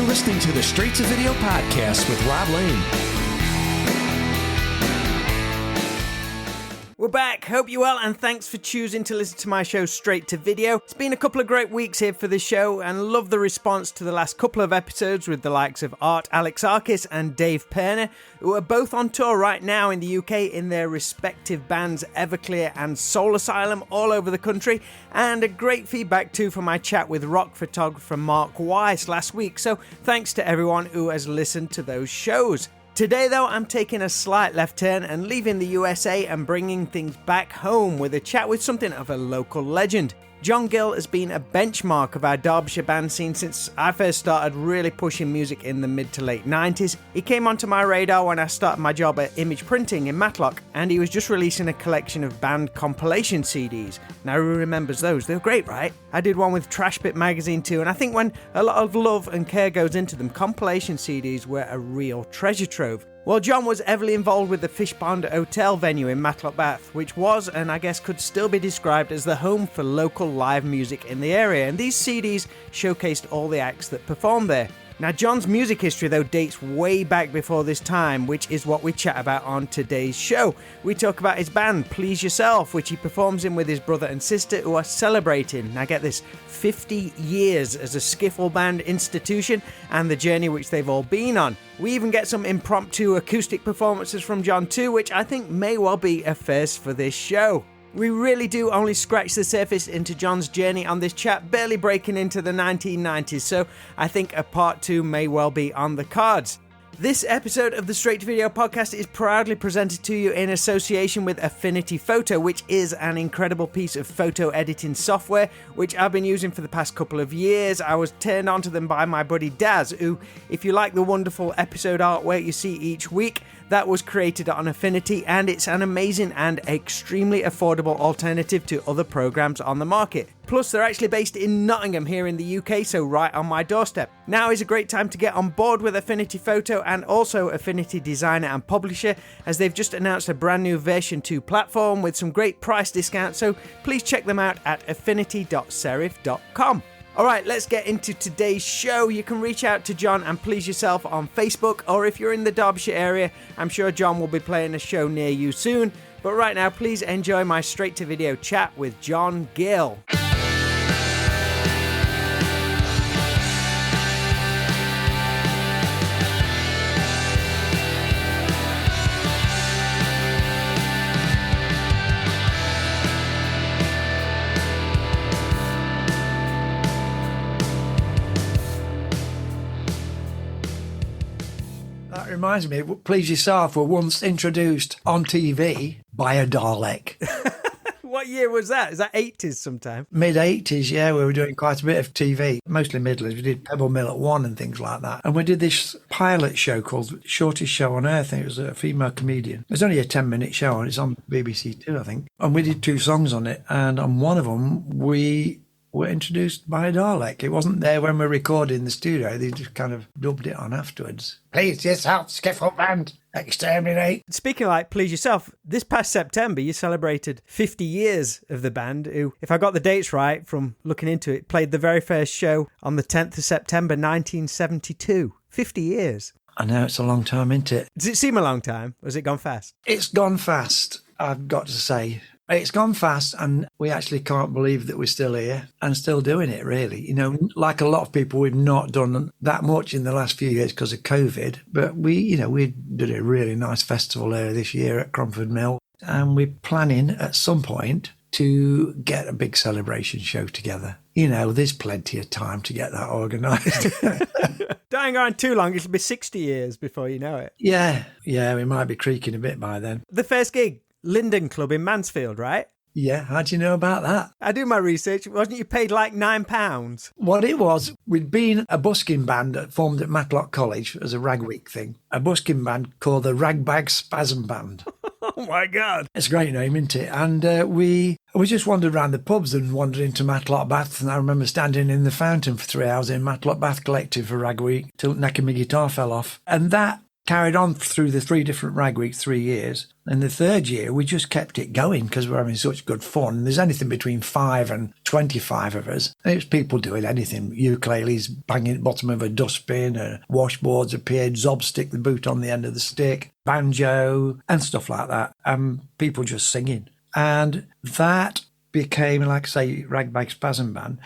listening to the Straight to Video podcast with Rob Lane. We're back. Hope you're well, and thanks for choosing to listen to my show Straight to Video. It's been a couple of great weeks here for this show, and love the response to the last couple of episodes with the likes of Art Alexakis and Dave Perner, who are both on tour right now in the UK in their respective bands Everclear and Soul Asylum all over the country, and a great feedback too from my chat with rock photographer Mark Weiss last week, so thanks to everyone who has listened to those shows. Today, though, I'm taking a slight left turn and leaving the USA and bringing things back home with a chat with something of a local legend. John Gill has been a benchmark of our Derbyshire band scene since I first started really pushing music in the mid to late 90s. He came onto my radar when I started my job at Image Printing in Matlock, and he was just releasing a collection of band compilation CDs. Now, who remembers those? They were great, right? I did one with Trash Bit magazine too, and I think when a lot of love and care goes into them, compilation CDs were a real treasure trove. Well, John was heavily involved with the Fishpond Hotel venue in Matlock Bath, which was, and I guess could still be described as the home for local live music in the area, and these CDs showcased all the acts that performed there. Now, John's music history, though, dates way back before this time, which is what we chat about on today's show. We talk about his band, Please Yourself, which he performs in with his brother and sister, who are celebrating, now get this, 50 years as a skiffle band institution, and the journey which they've all been on. We even get some impromptu acoustic performances from John too, which I think may well be a first for this show. We really do only scratch the surface into John's journey on this chat, barely breaking into the 1990s, so I think a part 2 may well be on the cards. This episode of the Straight to Video podcast is proudly presented to you in association with Affinity Photo, which is an incredible piece of photo editing software, which I've been using for the past couple of years. I was turned on to them by my buddy Daz, who, if you like the wonderful episode artwork you see each week, that was created on Affinity, and it's an amazing and extremely affordable alternative to other programs on the market. Plus, they're actually based in Nottingham here in the UK, so right on my doorstep. Now is a great time to get on board with Affinity Photo and also Affinity Designer and Publisher, as they've just announced a brand new version 2 platform with some great price discounts, so please check them out at affinity.serif.com. Alright, let's get into today's show. You can reach out to John and Please Yourself on Facebook, or if you're in the Derbyshire area, I'm sure John will be playing a show near you soon. But right now, please enjoy my straight to video chat with John Gill. Reminds me, Please Yourself were once introduced on TV by a Dalek. What year was that? Is that 80s sometime? Mid-80s, yeah. We were doing quite a bit of TV, mostly Midlands. We did Pebble Mill at 1 and things like that. And we did this pilot show called Shortest Show on Earth. And it was a female comedian. It was only a 10-minute show, and it's on BBC Two, I think. And we did 2 songs on it. And on one of them, we were introduced by a Dalek. It wasn't there when we recorded in the studio. They just kind of dubbed it on afterwards. Please yourself, Skiffle band, exterminate. Speaking of like Please Yourself, this past September you celebrated 50 years of the band, who, if I got the dates right from looking into it, played the very first show on the 10th of September 1972. 50 years. I know, it's a long time, isn't it? Does it seem a long time, or has it gone fast? It's gone fast, I've got to say. It's gone fast, and we actually can't believe that we're still here and still doing it, really. You know, like a lot of people, we've not done that much in the last few years because of COVID, but we did a really nice festival there this year at Cromford Mill, and we're planning at some point to get a big celebration show together. You know, there's plenty of time to get that organised. Don't hang on too long, it'll be 60 years before you know it. Yeah, we might be creaking a bit by then. The first gig, Linden Club in Mansfield, right? Yeah, how'd you know about that? I do my research. Wasn't you paid like £9? What it was, we'd been a busking band that formed at Matlock College as a rag week thing. A busking band called the Ragbag Spasm Band. Oh my God. It's a great name, isn't it? And we just wandered around the pubs and wandered into Matlock Bath. And I remember standing in the fountain for 3 hours in Matlock Bath Collective for rag week till neck of my guitar fell off. And that carried on through the 3 different rag weeks, 3 years. And the 3rd year, we just kept it going because we're having such good fun. There's anything between 5 and 25 of us. And it was people doing anything. Ukuleles banging at the bottom of a dustbin, washboards appeared, Zobstick, the boot on the end of the stick, banjo, and stuff like that. And people just singing. And that became, like I say, Ragbag Spasm Band.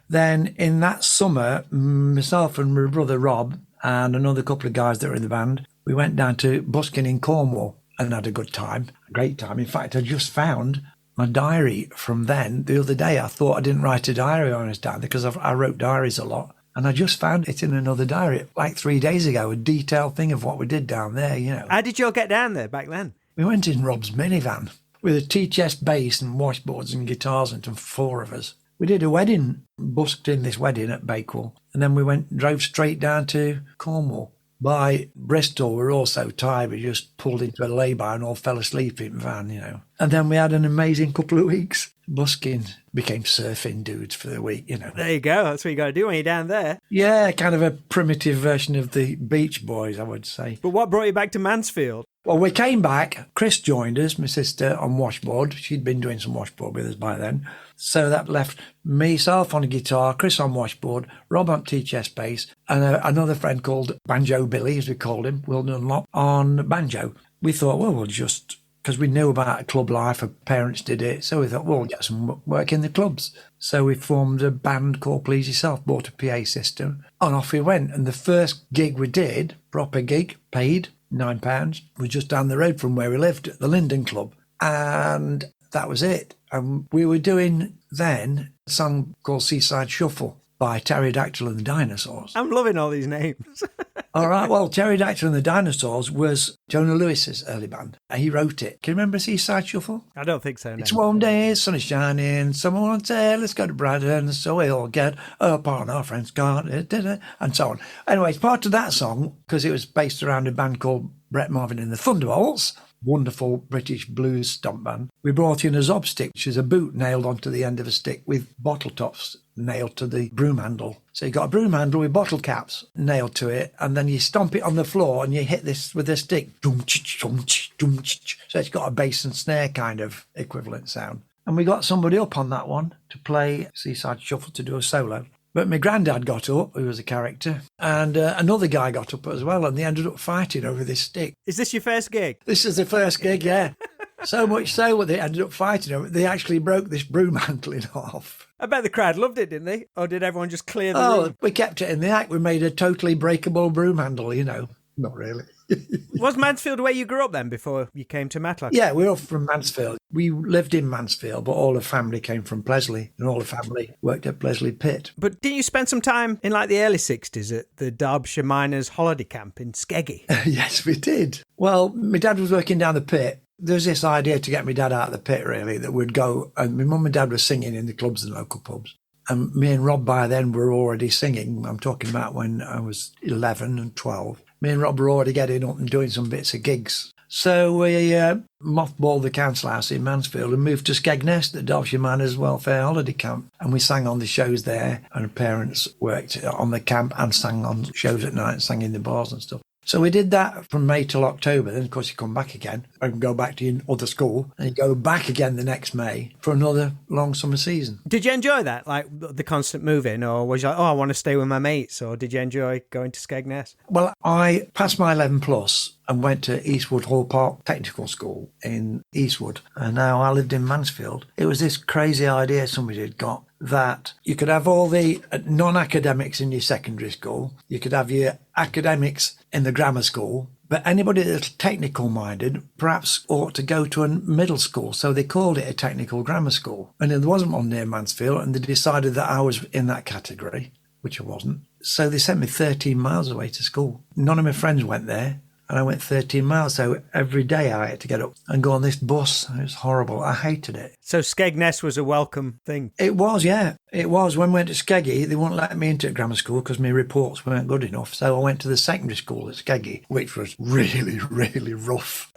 Then in that summer, myself and my brother Rob and another couple of guys that were in the band, we went down to busking in Cornwall and had a good time, a great time. In fact, I just found my diary from then the other day. I thought I didn't write a diary when I was down there because I wrote diaries a lot. And I just found it in another diary like 3 days ago, a detailed thing of what we did down there, you know. How did you all get down there back then? We went in Rob's minivan with a T-chest bass and washboards and guitars and 4 of us. We did a wedding, busked in this wedding at Bakewell, and then we drove straight down to Cornwall. By Bristol, we were all so tired, we just pulled into a lay-by and all fell asleep in the van, you know. And then we had an amazing couple of weeks busking, became surfing dudes for the week, you know. There you go, that's what you got to do when you're down there. Yeah, kind of a primitive version of the Beach Boys, I would say. But what brought you back to Mansfield? Well, we came back. Chris joined us, my sister, on washboard. She'd been doing some washboard with us by then. So that left myself on a guitar, Chris on washboard, Rob on T-chest bass, and another friend called Banjo Billy, as we called him, Will Dunlop, on banjo. We thought, well, we'll just, because we knew about club life, our parents did it, so we thought, well, we'll get some work in the clubs. So we formed a band called Please Yourself, bought a PA system, and off we went. And the first gig we did, proper gig, paid £9, was just down the road from where we lived at the Linden Club. And that was it. And we were doing then a song called Seaside Shuffle by Pterodactyl and the Dinosaurs. I'm loving all these names. All right, well, Pterodactyl and the Dinosaurs was Jonah Lewis's early band. He wrote it. Can you remember Seaside Shuffle? I don't think so, no. It's warm days, sun is shining, someone wants to let's go to Brighton, so we all get up on our friend's garden, and so on. Anyway, it's part of that song, because it was based around a band called Brett Marvin and the Thunderbolts, wonderful British blues stomp band. We brought in a Zobstick, which is a boot nailed onto the end of a stick with bottle tops nailed to the broom handle. So you got a broom handle with bottle caps nailed to it, and then you stomp it on the floor and you hit this with a stick. So it's got a bass and snare kind of equivalent sound. And we got somebody up on that one to play Seaside Shuffle, to do a solo. But my granddad got up, who was a character, and another guy got up as well, and they ended up fighting over this stick. Is this your first gig? This is the first gig, yeah. So much so they ended up fighting over it. They actually broke this broom handle in half. I bet the crowd loved it, didn't they? Or did everyone just clear the room? We kept it in the act. We made a totally breakable broom handle, you know. Not really. Was Mansfield where you grew up then before you came to Matlock? Yeah, we're all from Mansfield. We lived in Mansfield, but all the family came from Plesley, and all the family worked at Plesley Pit. But didn't you spend some time in like the early 60s at the Derbyshire Miners holiday camp in Skeggy? Yes, we did. Well, my dad was working down the pit. There was this idea to get my dad out of the pit, really, that we'd go, and my mum and dad were singing in the clubs and local pubs. And me and Rob by then were already singing. I'm talking about when I was 11 and 12. Me and Rob were already getting up and doing some bits of gigs. So we mothballed the council house in Mansfield and moved to Skegness, the Derbyshire Miners Welfare Holiday Camp. And we sang on the shows there, and our parents worked on the camp and sang on shows at night, sang in the bars and stuff. So we did that from May till October. Then, of course, you come back again and go back to your other school, and you go back again the next May for another long summer season. Did you enjoy that, like the constant moving, or was you like, oh, I want to stay with my mates, or did you enjoy going to Skegness? Well, I passed my 11 plus and went to Eastwood Hall Park Technical School in Eastwood, and now I lived in Mansfield. It was this crazy idea somebody had got that you could have all the non-academics in your secondary school, you could have your academics in the grammar school, but anybody that's technical minded perhaps ought to go to a middle school. So they called it a technical grammar school. And there wasn't one near Mansfield, and they decided that I was in that category, which I wasn't. So they sent me 13 miles away to school. None of my friends went there, and I went 13 miles. So every day I had to get up and go on this bus. It was horrible. I hated it. So Skegness was a welcome thing? It was, yeah. It was. When we went to Skeggy, they wouldn't let me into grammar school because my reports weren't good enough. So I went to the secondary school at Skeggy, which was really, really rough.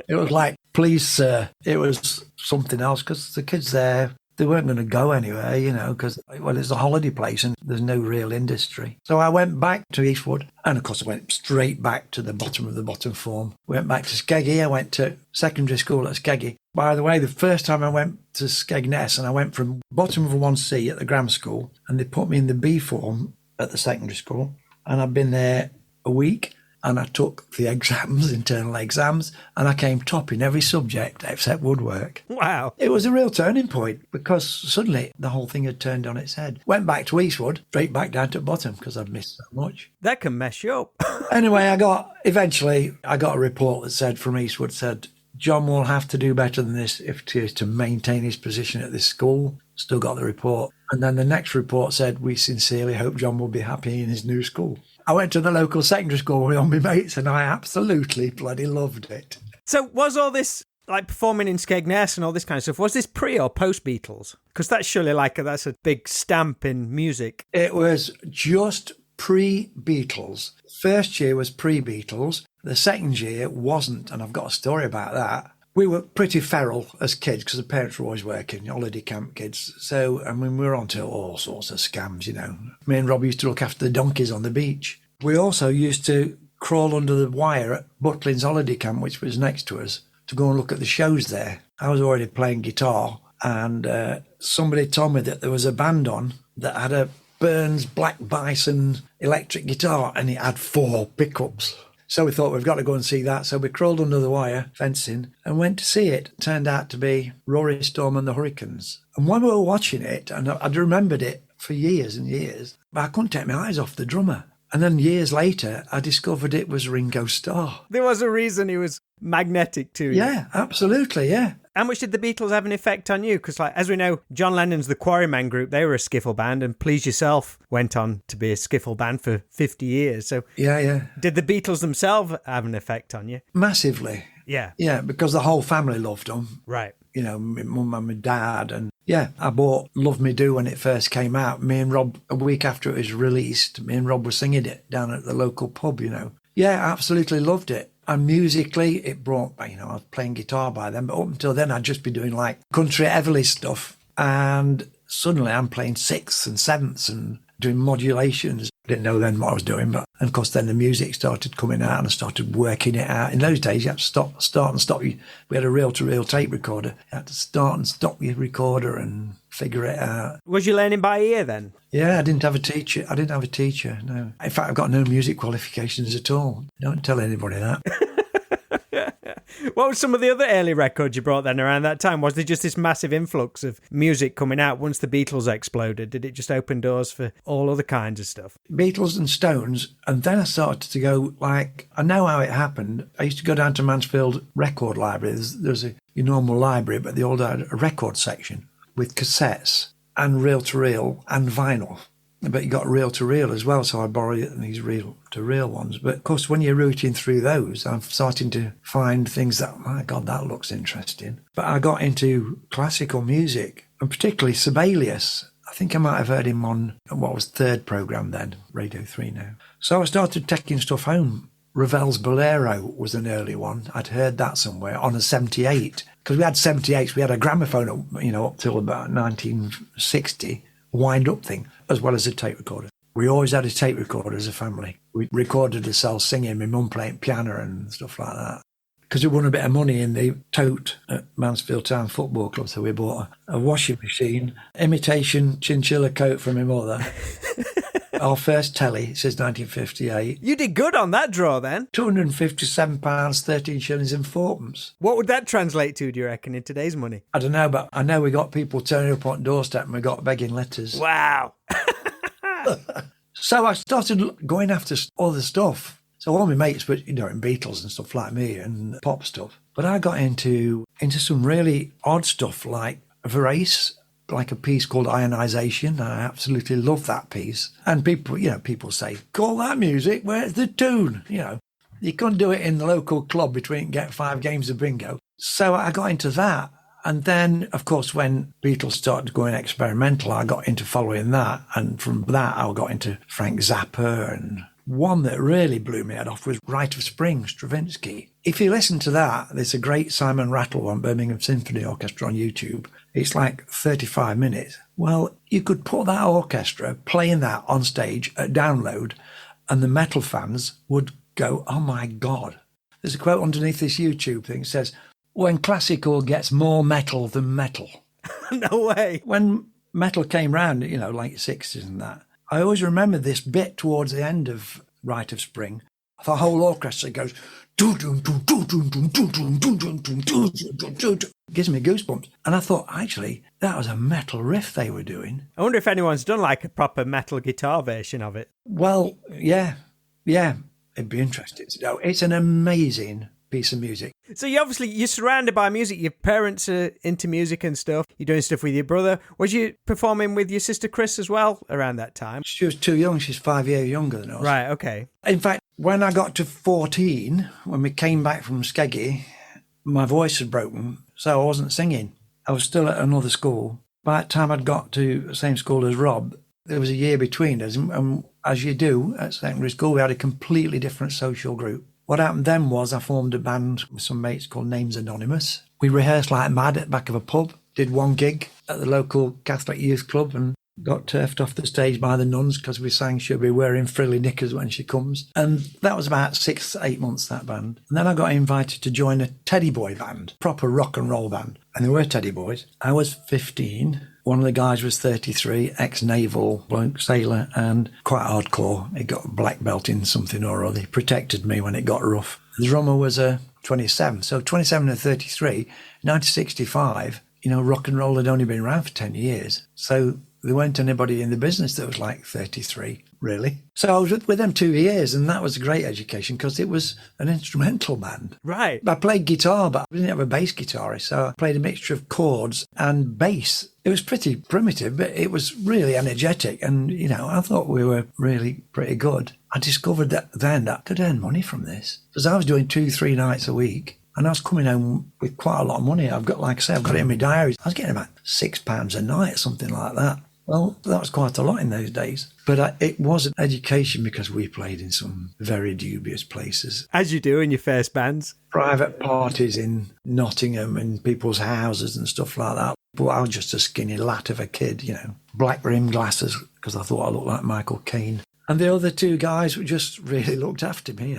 It was like, please, sir. It was something else because the kids there, they weren't going to go anywhere, you know, because, well, it's a holiday place and there's no real industry. So I went back to Eastwood, and of course I went straight back to the bottom of the bottom form. Went back to Skeggy. I went to secondary school at Skeggy. By the way, the first time I went to Skegness, and I went from bottom of 1C at the grammar school, and they put me in the B form at the secondary school, and I've been there a week, and I took the exams, internal exams, and I came top in every subject except woodwork. Wow. It was a real turning point because suddenly the whole thing had turned on its head. Went back to Eastwood, straight back down to bottom because I'd missed so much. That can mess you up. Anyway, eventually I got a report that said, from Eastwood, said, John will have to do better than this if he is to maintain his position at this school. Still got the report. And then the next report said, we sincerely hope John will be happy in his new school. I went to the local secondary school with all my mates and I absolutely bloody loved it. So was all this, like performing in Skegness and all this kind of stuff, was this pre or post Beatles? Because that's surely that's a big stamp in music. It was just pre-Beatles. First year was pre-Beatles. The second year wasn't, and I've got a story about that. We were pretty feral as kids because the parents were always working, holiday camp kids. So, I mean, we were onto all sorts of scams, you know. Me and Rob used to look after the donkeys on the beach. We also used to crawl under the wire at Butlins holiday camp, which was next to us, to go and look at the shows there. I was already playing guitar, and somebody told me that there was a band on that had a Burns Black Bison electric guitar, and it had 4 pickups. So we thought, we've got to go and see that. So we crawled under the wire fencing and went to see it. It turned out to be Rory Storm and the Hurricanes. And when we were watching it, and I'd remembered it for years and years, but I couldn't take my eyes off the drummer. And then years later, I discovered it was Ringo Starr. There was a reason he was magnetic to you. Yeah, absolutely, yeah. How much did the Beatles have an effect on you? Because, like, as we know, John Lennon's The Quarrymen group, they were a skiffle band, and Please Yourself went on to be a skiffle band for 50 years. So, yeah. Did the Beatles themselves have an effect on you? Massively. Yeah. Yeah, because the whole family loved them. Right. You know, my mum and my dad. And yeah, I bought Love Me Do when it first came out. Me and Rob, a week after it was released, me and Rob were singing it down at the local pub, you know. Yeah, I absolutely loved it. And musically, it brought, you know, I was playing guitar by then, but up until then, I'd just be doing like country Everly stuff. And suddenly I'm playing sixths and sevenths and doing modulations. Didn't know then what I was doing, but and of course then the music started coming out and I started working it out. In those days, you had to start and stop. We had a reel-to-reel tape recorder. You had to start and stop your recorder and figure it out. Was you learning by ear then? Yeah, I didn't have a teacher. No. In fact, I've got no music qualifications at all. Don't tell anybody that. What were some of the other early records you brought then around that time? Was there just this massive influx of music coming out once the Beatles exploded? Did it just open doors for all other kinds of stuff? Beatles and Stones, and then I started to go, like, I know how it happened. I used to go down to Mansfield Record Library. There's your normal library, but they all had a record section with cassettes and reel-to-reel and vinyl. But you got reel-to-reel as well, so I borrowed these reel-to-reel ones. But of course, when you're rooting through those, I'm starting to find things that, my God, that looks interesting. But I got into classical music, and particularly Sibelius. I think I might have heard him on what was third programme then, Radio 3 now. So I started taking stuff home. Ravel's Bolero was an early one. I'd heard that somewhere on a 78. Because we had 78s, we had a gramophone, you know, up till about 1960. Wind-up thing, as well as a tape recorder. We always had a tape recorder as a family. We recorded ourselves singing, my mum playing piano and stuff like that. Because we won a bit of money in the tote at Mansfield Town Football Club, so we bought a washing machine, imitation chinchilla coat from my mother. Our first telly, it says 1958. You did good on that draw then. £257, 13 shillings and fourpence. What would that translate to, do you reckon, in today's money? I don't know, but I know we got people turning up on doorstep and we got begging letters. Wow. So I started going after other stuff. So all my mates were, you know, in Beatles and stuff like me and pop stuff. But I got into some really odd stuff like Verace, like a piece called Ionisation. I absolutely love that piece. And people say, call that music, where's the tune? You know, you couldn't do it in the local club between get 5 games of bingo. So I got into that. And then, of course, when Beatles started going experimental, I got into following that. And from that, I got into Frank Zappa and one that really blew me head off was Rite of Spring, Stravinsky. If you listen to that, there's a great Simon Rattle on Birmingham Symphony Orchestra on YouTube. It's like 35 minutes. Well, you could put that orchestra playing that on stage at download, and the metal fans would go, oh my God. There's a quote underneath this YouTube thing that says, when classical gets more metal than metal. No way. When metal came round, late 60s and that, I always remember this bit towards the end of Rite of Spring. The whole orchestra goes, gives me goosebumps. And I thought, actually, that was a metal riff they were doing. I wonder if anyone's done like a proper metal guitar version of it. Well, yeah, it'd be interesting to know. It's an amazing piece of music. So you're surrounded by music. Your parents are into music and stuff. You're doing stuff with your brother. Was you performing with your sister Chris as well around that time? She was too young. She's 5 years younger than us. Right, okay. In fact, when I got to 14, when we came back from Skeggy, my voice had broken, so I wasn't singing. I was still at another school. By the time I'd got to the same school as Rob, there was a year between us, and as you do at secondary school, we had a completely different social group. What happened then was I formed a band with some mates called Names Anonymous. We rehearsed like mad at the back of a pub, did one gig at the local Catholic youth club and got turfed off the stage by the nuns because we sang She'll Be Wearing Frilly Knickers When She Comes. And that was about 6-8 months, that band. And then I got invited to join a Teddy Boy band, proper rock and roll band. And there were Teddy Boys. I was 15. One of the guys was 33, ex-naval bloke, sailor, and quite hardcore. He got a black belt in something or other. He protected me when it got rough. The drummer was 27. So 27 and 33, 1965, rock and roll had only been around for 10 years. So there weren't anybody in the business that was like 33, really. So I was with them 2 years, and that was a great education because it was an instrumental band. Right. I played guitar, but I didn't have a bass guitarist, so I played a mixture of chords and bass. It was pretty primitive, but it was really energetic, and, I thought we were really pretty good. I discovered that then I could earn money from this because I was doing 2-3 nights a week. And I was coming home with quite a lot of money. I've got it in my diary. I was getting about £6 a night, something like that. Well, that was quite a lot in those days. But it was an education because we played in some very dubious places. As you do in your first bands. Private parties in Nottingham and people's houses and stuff like that. But I was just a skinny lat of a kid, Black rimmed glasses because I thought I looked like Michael Caine. And the other two guys just really looked after me,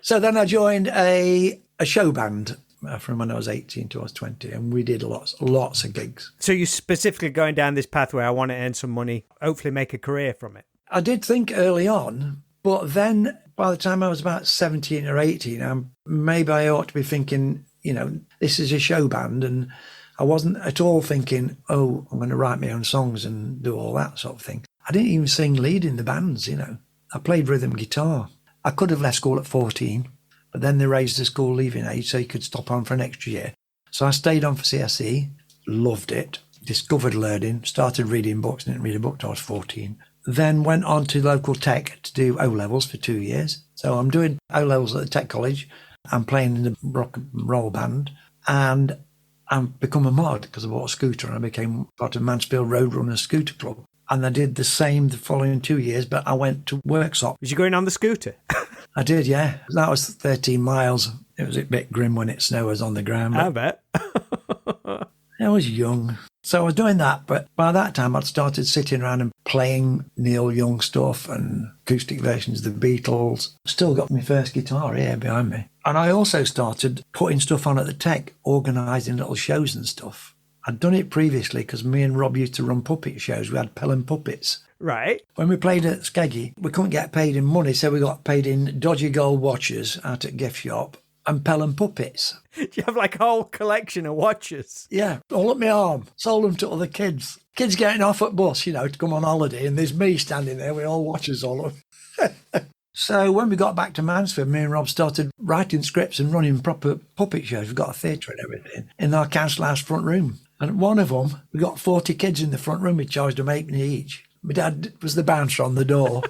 So then I joined a show band from when I was 18 to I was 20, and we did lots of gigs. So you're specifically going down this pathway, I want to earn some money, hopefully make a career from it. I did think early on, but then by the time I was about 17 or 18, maybe I ought to be thinking, this is a show band, and I wasn't at all thinking, oh, I'm going to write my own songs and do all that sort of thing. I didn't even sing lead in the bands, I played rhythm guitar. I could have left school at 14, but then they raised the school leaving age so you could stop on for an extra year. So I stayed on for CSE, loved it, discovered learning, started reading books, didn't read a book till I was 14. Then went on to local tech to do O-levels for 2 years. So I'm doing O-levels at the tech college. I'm playing in the rock and roll band, and I've become a mod because I bought a scooter and I became part of Mansfield Roadrunners Scooter Club. And I did the same the following 2 years, but I went to Worksop. Was you going on the scooter? I did, yeah. That was 13 miles. It was a bit grim when it snowed on the ground. I bet. I was young. So I was doing that, but by that time I'd started sitting around and playing Neil Young stuff and acoustic versions of the Beatles. Still got my first guitar here behind me. And I also started putting stuff on at the tech, organising little shows and stuff. I'd done it previously because me and Rob used to run puppet shows. We had Pelham puppets. Right. When we played at Skeggy, we couldn't get paid in money, so we got paid in dodgy gold watches out at gift shop and Pelham puppets. Do you have like a whole collection of watches? Yeah, all up my arm. Sold them to other kids. Kids getting off at bus, to come on holiday, and there's me standing there with all watches all up. So when we got back to Mansfield, me and Rob started writing scripts and running proper puppet shows. We've got a theatre and everything in our council house front room. And one of them, we got 40 kids in the front room. We charged them 8 each. My dad was the bouncer on the door.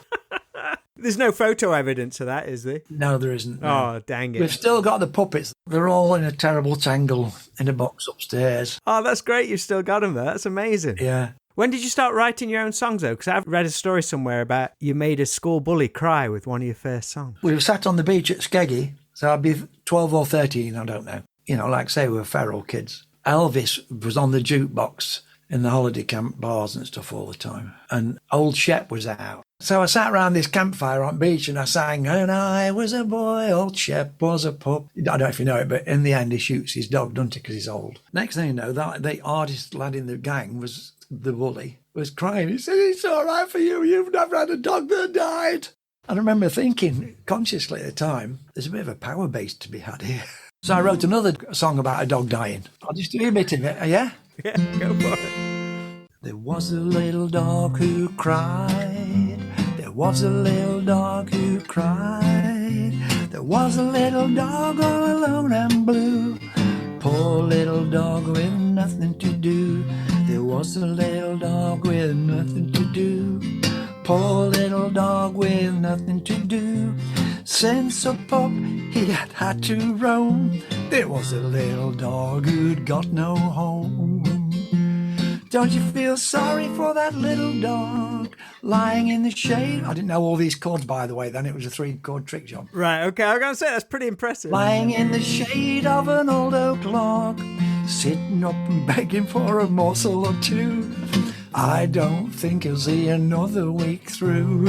There's no photo evidence of that, is there? No, there isn't. No. Oh, dang it. We've still got the puppets. They're all in a terrible tangle in a box upstairs. Oh, that's great. You've still got them there. That's amazing. Yeah. When did you start writing your own songs, though? Because I've read a story somewhere about you made a school bully cry with one of your first songs. We were sat on the beach at Skeggy, so I'd be 12 or 13, I don't know. You know, like say we were feral kids. Elvis was on the jukebox in the holiday camp bars and stuff all the time. And Old Shep was out. So I sat around this campfire on the beach and I sang, "When I was a boy, Old Shep was a pup." I don't know if you know it, but in the end he shoots his dog, doesn't he, because he's old. Next thing you know, that the hardest lad in the gang was the bully, was crying. He said, "It's all right for you. You've never had a dog that died." And I remember thinking, consciously at the time, there's a bit of a power base to be had here. So I wrote another song about a dog dying. I'll just do a bit of it, yeah? Yeah, go for it. There was a little dog who cried. There was a little dog who cried. There was a little dog all alone and blue. Poor little dog with nothing to do. There was a little dog with nothing to do. Poor little dog with nothing to do. Since a pup he had had to roam, there was a little dog who'd got no home. Don't you feel sorry for that little dog lying in the shade? I didn't know all these chords, by the way, then. It was a 3-chord trick job. Right, okay, I was going to say, that's pretty impressive. Lying in the shade of an old oak log, sitting up and begging for a morsel or two. I don't think he'll see another week through.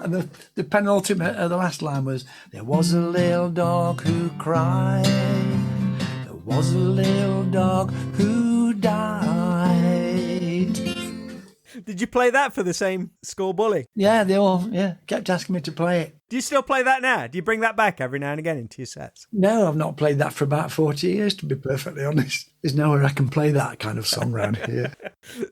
And the penultimate, the last line was, there was a little dog who cried. There was a little dog who died. Did you play that for the same school bully? Yeah, they all kept asking me to play it. Do you still play that now? Do you bring that back every now and again into your sets? No, I've not played that for about 40 years, to be perfectly honest. There's nowhere I can play that kind of song around here.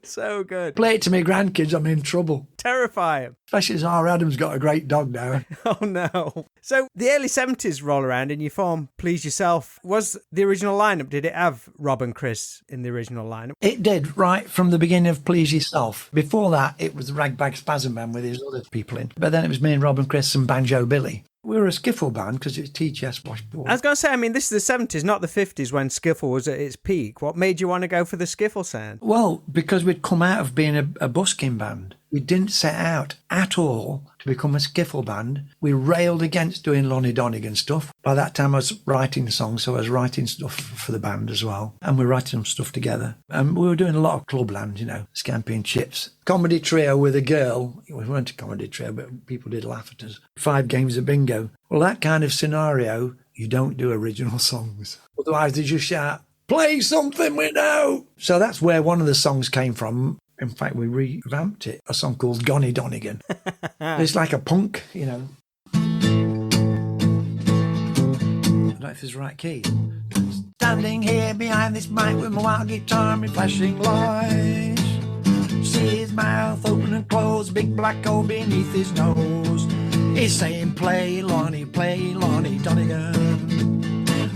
So good. Play it to my grandkids, I'm in trouble. Terrify them. Especially as R. Adam's got a great dog now. Oh, no. So the early 70s roll around and you form Please Yourself. Was the original lineup, did it have Rob and Chris in the original lineup? It did, right from the beginning of Please Yourself. Before that, it was the Ragbag Spasm Band with his other people in. But then it was me and Rob and Chris and Banjo Billy. We were a skiffle band because it's T-chest washboard. I was going to say, I mean, this is the 70s, not the 50s when skiffle was at its peak. What made you want to go for the skiffle sound? Well, because we'd come out of being a busking band. We didn't set out at all to become a skiffle band. We railed against doing Lonnie Donegan stuff. By that time I was writing songs, so I was writing stuff for the band as well. And we were writing some stuff together. And we were doing a lot of clubland, you know, Scampi and Chips. Comedy trio with a girl. We weren't a comedy trio, but people did laugh at us. 5 games of bingo. Well, that kind of scenario, you don't do original songs. Otherwise they just shout, "Play something we know." So that's where one of the songs came from. In fact, we revamped it, a song called Gonny Donegan. It's like a punk, you know. I don't know if it's the right key. Standing here behind this mic with my wild guitar and my flashing lights. See his mouth open and close, big black hole beneath his nose. He's saying, play Lonnie Donegan.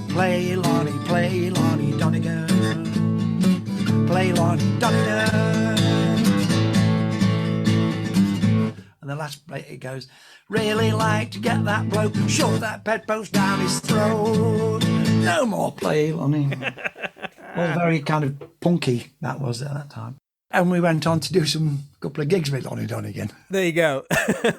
Play Lonnie Donegan. Play Lonnie Donegan. And the last bit it goes, really like to get that bloke, shove that bedpost down his throat. No more play Lonnie. Well, very kind of punky that was at that time. And we went on to do a couple of gigs with Lonnie Donegan. There you go.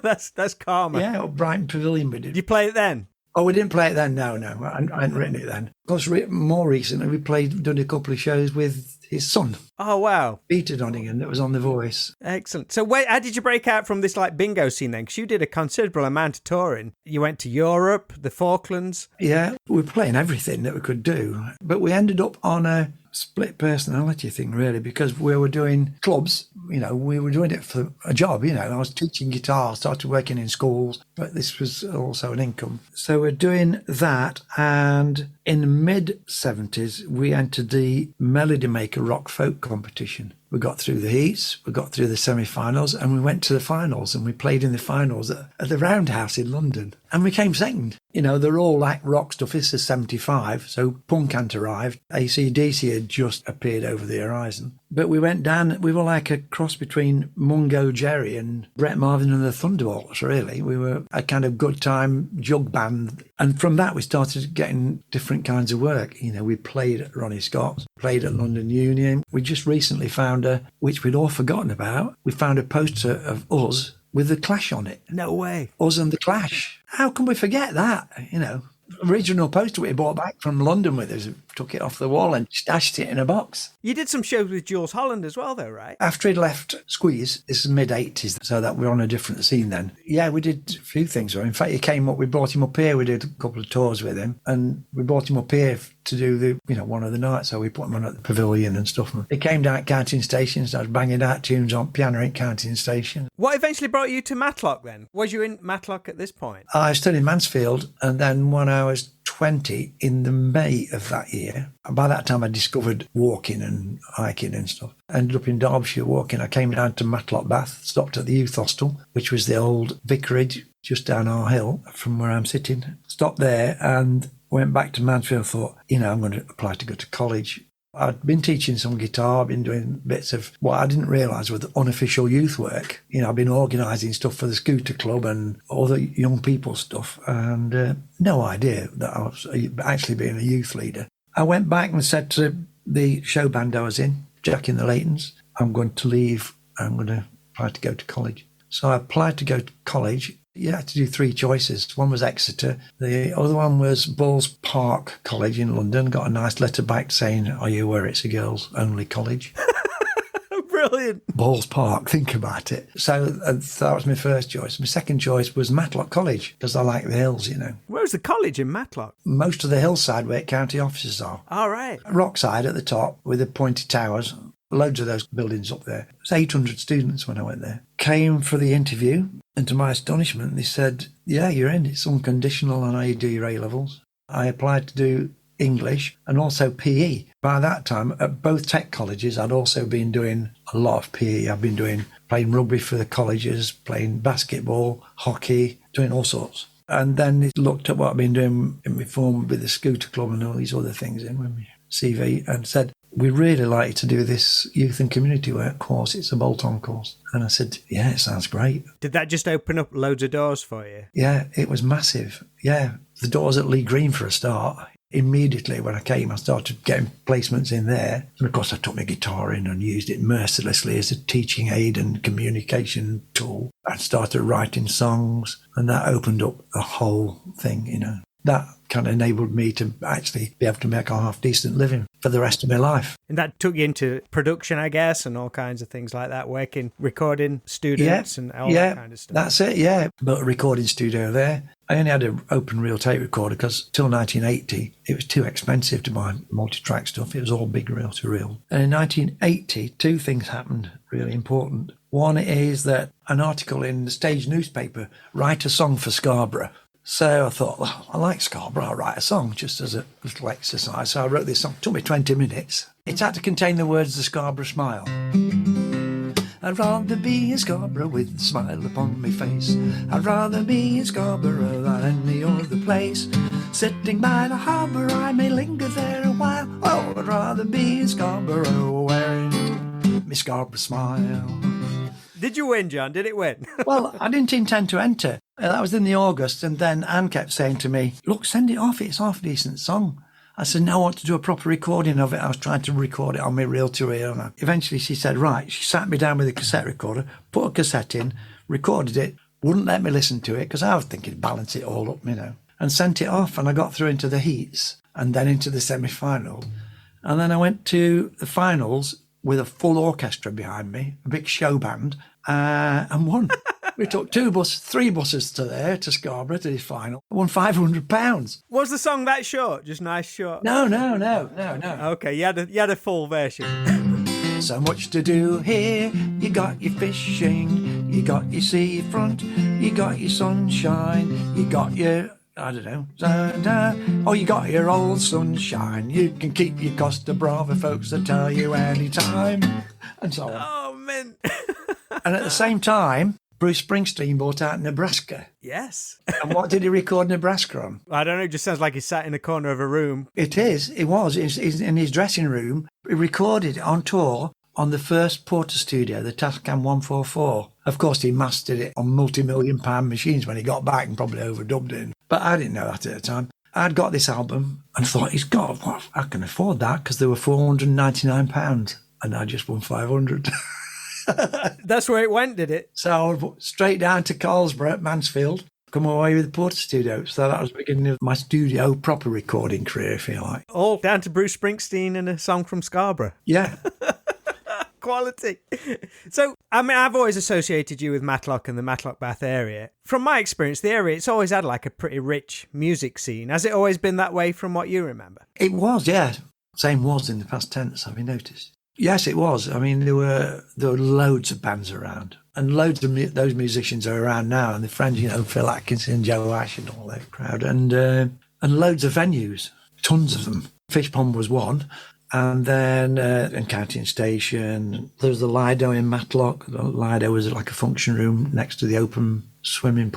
that's karma. Yeah, up Brighton Pavilion we did. Did you play it then? Oh, we didn't play it then. No. I hadn't written it then. Of course, more recently, we done a couple of shows with his son. Oh, wow. Peter Donegan, that was on The Voice. Excellent. So how did you break out from this like bingo scene then? Because you did a considerable amount of touring. You went to Europe, the Falklands. Yeah, we were playing everything that we could do. But we ended up on a split personality thing, really, because we were doing clubs. You know, we were doing it for a job, you know. I was teaching guitar, started working in schools, but this was also an income. So we're doing that, and in the mid-70s, we entered the Melody Maker Rock Folk competition. We got through the heats, we got through the semi-finals, and we went to the finals, and we played in the finals at the Roundhouse in London. And we came second. You know, they're all like rock stuff. This is 75, so punk hadn't arrived. AC/DC had just appeared over the horizon. But we went down, we were like a cross between Mungo Jerry and Brett Marvin and the Thunderbolts, really. We were a kind of good time jug band. And from that, we started getting different kinds of work. You know, we played at Ronnie Scott's, played at London Union. We just recently found which we'd all forgotten about, we found a poster of us with the Clash on it. No way. Us and the Clash. How can we forget that? You know, original poster we bought back from London with us, took it off the wall and stashed it in a box. You did some shows with Jules Holland as well, though, right? After he'd left Squeeze, this is mid-80s, so that we're on a different scene then. Yeah, we did a few things. In fact, he came up, we brought him up here, we did a couple of tours with him, and we brought him up here to do one of the nights, so we put him on at the Pavilion and stuff. He came down at Counting Station, started banging out tunes on piano at Counting Station. What eventually brought you to Matlock then? Was you in Matlock at this point? I was still in Mansfield, and then when I was 20, in the May of that year, by that time I discovered walking and hiking and stuff. I ended up in Derbyshire walking. I came down to Matlock Bath, stopped at the youth hostel, which was the old vicarage just down our hill from where I'm sitting. Stopped there and went back to Mansfield. Thought, I'm going to apply to go to college. I'd been teaching some guitar, been doing bits of what I didn't realise was unofficial youth work. I've been organising stuff for the Scooter Club and other young people stuff, and no idea that I was actually being a youth leader. I went back and said to the show band I was in, Jack in the Laytons, I'm going to leave. I'm going to apply to go to college. So I applied to go to college. You had to do 3 choices. One was Exeter. The other one was Balls Park College in London. Got a nice letter back saying, are you aware it's a girls only college? Brilliant. Balls Park, think about it. So that was my first choice. My second choice was Matlock College, because I like the hills, Where's the college in Matlock? Most of the hillside where county offices are. All right. Rockside at the top with the pointy towers. Loads of those buildings up there. It was 800 students when I went there. Came for the interview, and to my astonishment, they said, yeah, you're in. It's unconditional on how you do your A-levels. I applied to do English and also PE. By that time, at both tech colleges, I'd also been doing a lot of PE. I've been playing rugby for the colleges, playing basketball, hockey, doing all sorts. And then they looked at what I've been doing in my form with the Scooter Club and all these other things in my CV and said, we'd really like you to do this youth and community work course. It's a bolt-on course. And I said, yeah, it sounds great. Did that just open up loads of doors for you? Yeah, it was massive. Yeah, the doors at Lee Green for a start. Immediately when I came, I started getting placements in there. And of course, I took my guitar in and used it mercilessly as a teaching aid and communication tool. I started writing songs, and that opened up the whole thing, That kind of enabled me to actually be able to make a half-decent living for the rest of my life. And that took you into production, I guess, and all kinds of things like that, recording students and all that kind of stuff. That's it, yeah. Built a recording studio there. I only had an open reel tape recorder because till 1980, it was too expensive to buy multi-track stuff. It was all big reel-to-reel. And in 1980, 2 things happened really important. One is that an article in the Stage newspaper, Write a Song for Scarborough. So I thought, well, I like Scarborough, I'll write a song just as a little exercise. So I wrote this song. It took me 20 minutes. It had to contain the words, the Scarborough smile. I'd rather be in Scarborough with a smile upon my face. I'd rather be in Scarborough than any other place. Sitting by the harbour, I may linger there a while. Oh, I'd rather be in Scarborough wearing my Scarborough smile. Did you win, John? Did it win? Well, I didn't intend to enter. That was in the August, and then Anne kept saying to me, look, send it off, it's half a decent song. I said, no, I want to do a proper recording of it. I was trying to record it on my reel-to-reel. And eventually she said, right. She sat me down with a cassette recorder, put a cassette in, recorded it, wouldn't let me listen to it because I was thinking balance it all up, and sent it off. And I got through into the heats and then into the semi-final. And then I went to the finals with a full orchestra behind me, a big show band, and won. We took 3 buses to Scarborough to the final. I won £500. Was the song that short? Just nice short? No. Okay, you had a full version. So much to do here. You got your fishing, you got your seafront, you got your sunshine, you got your, I don't know, oh, you got your old sunshine. You can keep your Costa Brava folks to tell you anytime. And so on. Oh, man. And at the same time, Bruce Springsteen bought out Nebraska. Yes. And what did he record Nebraska on? I don't know, it just sounds like he sat in a corner of a room. It was. It's in his dressing room. He recorded it on tour on the first Porter studio, the Tascam 144. Of course, he mastered it on multi-million-pound machines when he got back and probably overdubbed it. But I didn't know that at the time. I'd got this album and thought, I can afford that because they were £499 and I just won 500. That's where it went, did it? So straight down to Carlsborough at Mansfield, come away with the Porter studio. So that was the beginning of my studio proper recording career, if you like. All down to Bruce Springsteen and a song from Scarborough. Yeah. Quality. So, I mean, I've always associated you with Matlock and the Matlock Bath area. From my experience, the area, it's always had like a pretty rich music scene. Has it always been that way from what you remember? It was, yeah. Same was in the past tense, have you noticed? Yes, it was. I mean, there were loads of bands around. And loads of those musicians are around now. And the friends, Phil Atkinson, Joe Ash and all that crowd. And loads of venues, tons of them. Fish Pond was one. And then Counting Station. There was the Lido in Matlock. The Lido was like a function room next to the open air swimming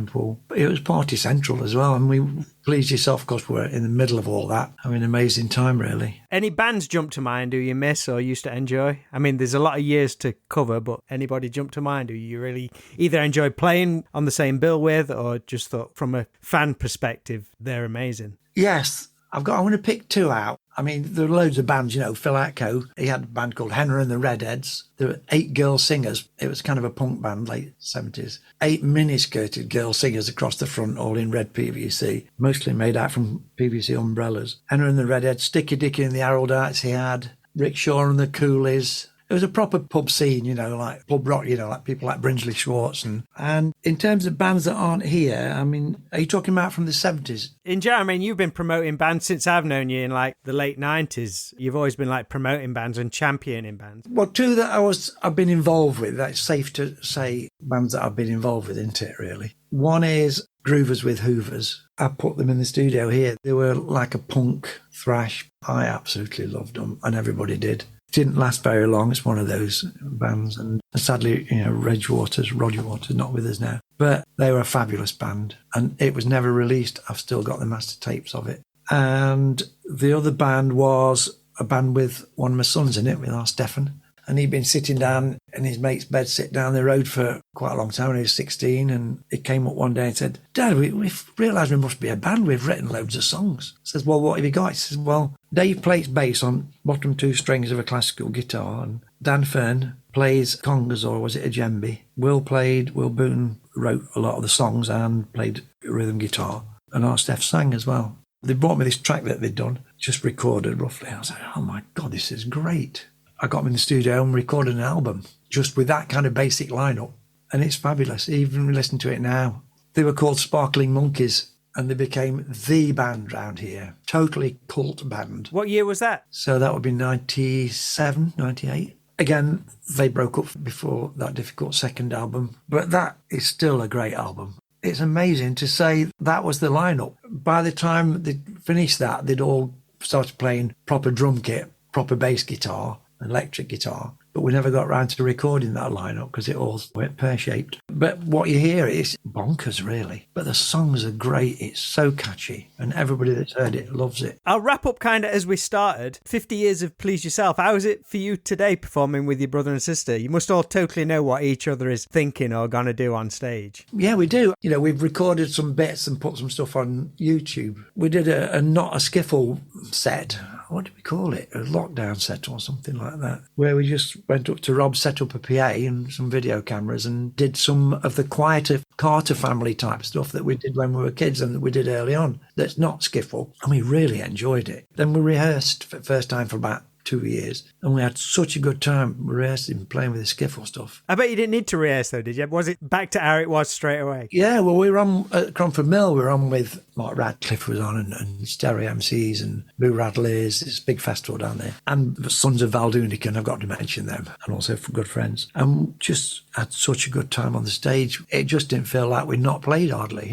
pool. But it was party central as well. And we Pleased Yourself, of course, we were in the middle of all that. Having an amazing time, really. Any bands jump to mind who you miss or used to enjoy? I mean, there's a lot of years to cover, but anybody jump to mind who you really either enjoyed playing on the same bill with or just thought from a fan perspective, they're amazing? Yes. I'm going to pick two out. I mean, there were loads of bands, Phil Atco, he had a band called Henry and the Redheads. There were 8 girl singers. It was kind of a punk band, late 70s. 8 mini-skirted girl singers across the front, all in red PVC, mostly made out from PVC umbrellas. Henry and the Redheads, Sticky Dicky and the Aroldites he had, Rick Shaw and the Coolies. It was a proper pub scene, like pub rock, like people like Brinsley Schwartz. And in terms of bands that aren't here, I mean, are you talking about from the 70s? In general, I mean, you've been promoting bands since I've known you in like the late 90s. You've always been like promoting bands and championing bands. Well, two that I've been involved with, that's safe to say bands that I've been involved with, isn't it, really? One is Groovers with Hoovers. I put them in the studio here. They were like a punk thrash. I absolutely loved them, and everybody did. Didn't last very long. It's one of those bands. And sadly, Roger Waters, not with us now. But they were a fabulous band. And it was never released. I've still got the master tapes of it. And the other band was a band with one of my sons in it, with our Stefan. And he'd been sitting down in his mate's bed, sit down the road for quite a long time when he was 16. And he came up one day and said, Dad, we've realised we must be a band. We've written loads of songs. I says, well, what have you got? He says, well, Dave plays bass on bottom 2 strings of a classical guitar. And Dan Fern plays congas, or was it a djembe? Will Boone wrote a lot of the songs and played rhythm guitar. And our Steph sang as well. They brought me this track that they'd done, just recorded roughly. I was like, oh my God, this is great. I got them in the studio and recorded an album just with that kind of basic lineup. And it's fabulous. Even listen to it now. They were called Sparkling Monkeys and they became the band round here. Totally cult band. What year was that? So that would be 97, 98. Again, they broke up before that difficult second album. But that is still a great album. It's amazing to say that was the lineup. By the time they finished that, they'd all started playing proper drum kit, proper bass guitar, electric guitar, but we never got round to recording that lineup because it all went pear-shaped. But what you hear is bonkers, really. But the songs are great. It's so catchy, and everybody that's heard it loves it. I'll wrap up kind of as we started. 50 years of Please Yourself. How is it for you today performing with your brother and sister? You must all totally know what each other is thinking or going to do on stage. Yeah, we do. We've recorded some bits and put some stuff on YouTube. We did a not a skiffle set. What did we call it? A lockdown set or something like that, where we just went up to Rob, set up a PA and some video cameras and did some of the quieter Carter family type stuff that we did when we were kids and that we did early on. That's not skiffle. And we really enjoyed it. Then we rehearsed for the first time for about 2 years, and we had such a good time rehearsing, playing with the skiffle stuff. I bet you didn't need to rehearse though, did you? Was it back to how it was straight away? Yeah, well, we were on at Cromford Mill. We were on with Mark Radcliffe was on, and Stereo MCs and Boo Radley's. It's a big festival down there, and the Sons of Valdunican. I've got to mention them, and also good friends. And just had such a good time on the stage. It just didn't feel like we'd not played hardly,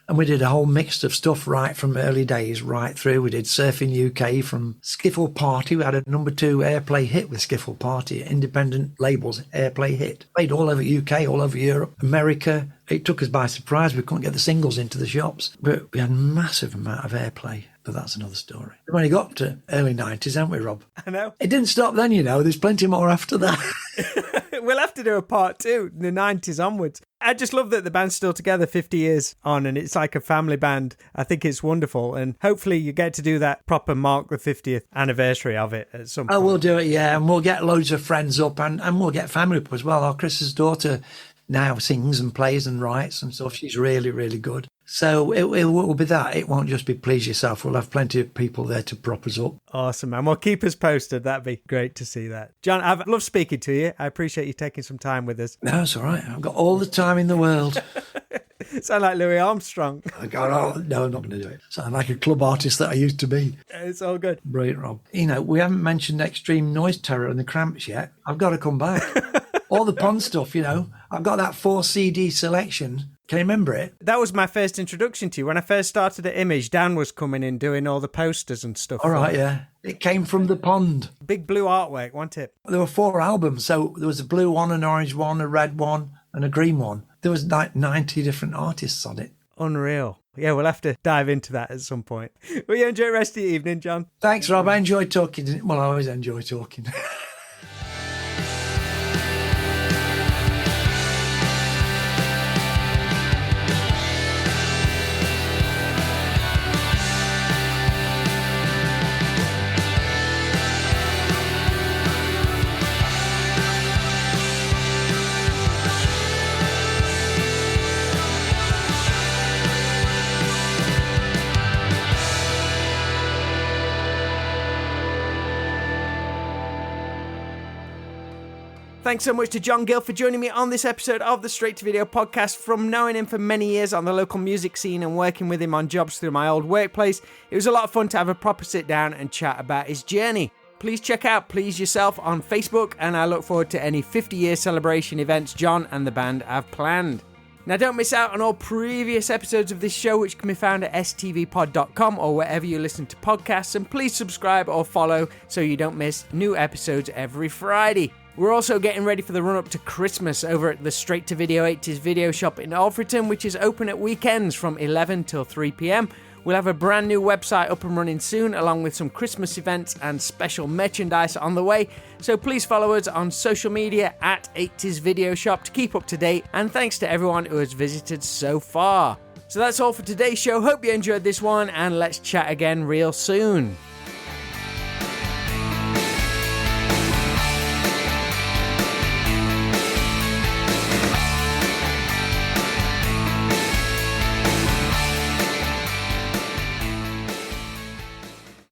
And we did a whole mix of stuff right from early days right through. We did Surfing UK from Skiffle Party. We had a number 2 airplay hit with Skiffle Party, independent labels airplay hit. Played all over UK, all over Europe, America. It took us by surprise. We couldn't get the singles into the shops, but we had a massive amount of airplay. But that's another story. We've only got to early 90s, haven't we, Rob? I know. It didn't stop then, you know. There's plenty more after that. We'll have to do a part 2, the 90s onwards. I just love that the band's still together 50 years on, and it's like a family band. I think it's wonderful, and hopefully you get to do that proper mark the 50th anniversary of it at some point. Oh, we'll do it, yeah, and we'll get loads of friends up, and we'll get family up as well. Our Chris's daughter now sings and plays and writes and stuff. She's really, really good. So it will be that. It won't just be please yourself. We'll have plenty of people there to prop us up. Awesome, man. Well, keep us posted. That'd be great to see that. John, I've loved speaking to you. I appreciate you taking some time with us. No, it's all right. I've got all the time in the world. Sound like Louis Armstrong. No, I'm not going to do it. Sound like a club artist that I used to be. It's all good. Brilliant, Rob. You know, we haven't mentioned Extreme Noise Terror and the Cramps yet. I've got to come back. All the Pond stuff, you know. I've got that 4 CD selection. Can you remember it? That was my first introduction to you. When I first started at Image, Dan was coming in doing all the posters and stuff. All right, yeah. It came from the Pond. Big blue artwork, wasn't it? There were 4 albums. So there was a blue one, an orange one, a red one, and a green one. There was like 90 different artists on it. Unreal. Yeah, we'll have to dive into that at some point. Will you enjoy the rest of your evening, John? Thanks, Rob. I enjoyed talking. Well, I always enjoy talking. Thanks so much to John Gill for joining me on this episode of the Straight to Video podcast. From knowing him for many years on the local music scene and working with him on jobs through my old workplace, it was a lot of fun to have a proper sit down and chat about his journey. Please check out Please Yourself on Facebook, and I look forward to any 50-year celebration events John and the band have planned. Now, don't miss out on all previous episodes of this show, which can be found at stvpod.com or wherever you listen to podcasts, and please subscribe or follow so you don't miss new episodes every Friday. We're also getting ready for the run-up to Christmas over at the Straight to Video 80s video shop in Alfreton, which is open at weekends from 11 till 3 p.m. We'll have a brand new website up and running soon, along with some Christmas events and special merchandise on the way. So please follow us on social media at 80s Video Shop to keep up to date, and thanks to everyone who has visited so far. So that's all for today's show. Hope you enjoyed this one, and let's chat again real soon.